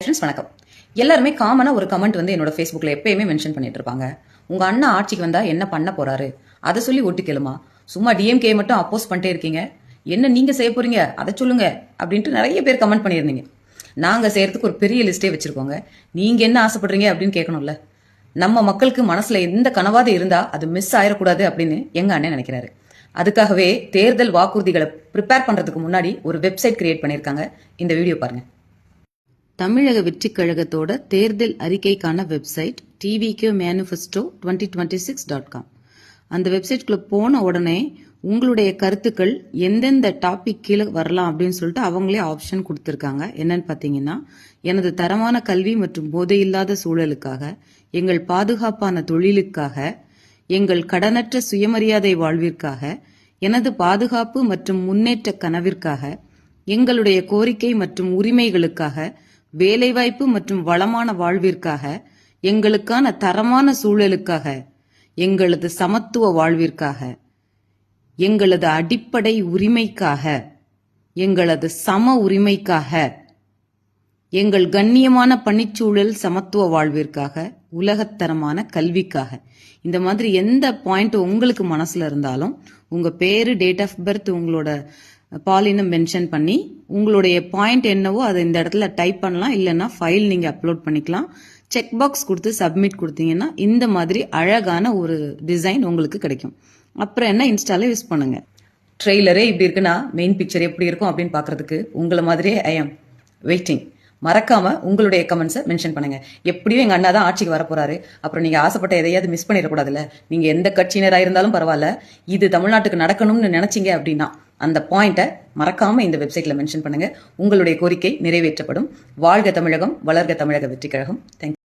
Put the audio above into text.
Friends வணக்கம். எல்லாருமே காமனா ஒரு கமெண்ட் என்னோட ஃபேஸ்புக்ல எப்பயுமே மென்ஷன் பண்ணிட்டு இருப்பாங்க. உங்க அண்ணா ஆட்சிக்கு வந்தா என்ன பண்ண போறாரு அதை சொல்லி ஓட்டு கேளுமா, சும்மா டிஎம்கே மட்டும் அப்போஸ் பண்ணிட்டே இருக்கீங்க, என்ன நீங்க செய்ய போறீங்க அதை சொல்லுங்க அப்படின்ட்டு நிறைய பேர் கமெண்ட் பண்ணியிருந்தீங்க. நாங்க செய்யறதுக்கு ஒரு பெரிய லிஸ்டே வச்சிருக்கோங்க. நீங்க என்ன ஆசைப்படுறீங்க அப்படின்னு கேட்கணும்ல. நம்ம மக்களுக்கு மனசுல எந்த கனவாது இருந்தா அது மிஸ் ஆயிடக்கூடாது அப்படின்னு எங்க அண்ணன் நினைக்கிறாரு. அதுக்காகவே தேர்தல் வாக்குறுதிகளை ப்ரிப்பேர் பண்றதுக்கு முன்னாடி ஒரு வெப்சைட் கிரியேட் பண்ணிருக்காங்க. இந்த வீடியோ பாருங்க. தமிழக வெற்றிக் கழகத்தோட தேர்தல் அறிக்கைக்கான வெப்சைட் TVK Manifesto 2026.com. அந்த வெப்சைட்குள்ள போன உடனே உங்களுடைய கருத்துக்கள் எந்தெந்த டாபிக் கீழே வரலாம் அப்படின்னு சொல்லிட்டு அவங்களே ஆப்ஷன் கொடுத்துருக்காங்க. என்னன்னு பார்த்தீங்கன்னா, எனது தரமான கல்வி மற்றும் போதையில்லாத சூழலுக்காக, எங்கள் பாதுகாப்பான தொழிலுக்காக, எங்கள் கடனற்ற சுயமரியாதை வாழ்விற்காக, எனது பாதுகாப்பு மற்றும் முன்னேற்ற கனவிற்காக, எங்களுடைய கோரிக்கை மற்றும் உரிமைகளுக்காக, வேலைவாய்ப்பு மற்றும் வளமான வாழ்விற்காக, எங்களுக்கான தரமான சூழலுக்காக, எங்களது சமத்துவ வாழ்விற்காக, எங்களது அடிப்படை உரிமைக்காக, எங்களது சம உரிமைக்காக, எங்கள் கண்ணியமான பணிச்சூழல் சமத்துவ வாழ்விற்காக, உலகத்தரமான கல்விக்காக. இந்த மாதிரி எந்த பாயிண்ட் உங்களுக்கு மனசுல இருந்தாலும் உங்க பேரு, டேட் ஆஃப் பர்த், உங்களோட பாலினம் மென்ஷன் பண்ணி உங்களுடைய பாயிண்ட் என்னவோ அதை இந்த இடத்துல டைப் பண்ணலாம். இல்லைன்னா ஃபைல் நீங்க அப்லோட் பண்ணிக்கலாம். செக் பாக்ஸ் கொடுத்து சப்மிட் கொடுத்தீங்கன்னா இந்த மாதிரி அழகான ஒரு டிசைன் உங்களுக்கு கிடைக்கும். அப்புறம் என்ன, இன்ஸ்டால யூஸ் பண்ணுங்க. ட்ரெய்லரே இப்படி இருக்குன்னா மெயின் பிக்சர் எப்படி இருக்கும் அப்படின்னு பாக்குறதுக்கு உங்களை மாதிரியே ஐ எம் வெயிட்டிங். மறக்காம உங்களுடைய கமெண்ட்ஸை மென்ஷன் பண்ணுங்க. எப்படியும் எங்க அண்ணா தான் ஆட்சிக்கு வர போறாரு. அப்புறம் நீங்க ஆசைப்பட்ட எதையாவது மிஸ் பண்ணிடக்கூடாதுல்ல. நீங்க எந்த கட்சியினராக இருந்தாலும் பரவாயில்ல, இது தமிழ்நாட்டுக்கு நடக்கணும்னு நினைச்சீங்க அப்படின்னா அந்த பாயிண்ட்டை மறக்காம இந்த வெப்சைட்ல மென்ஷன் பண்ணுங்க. உங்களுடைய கோரிக்கை நிறைவேற்றப்படும். வாழ்க தமிழகம், வளர்க தமிழக வெற்றி கழகம். தேங்க்யூ.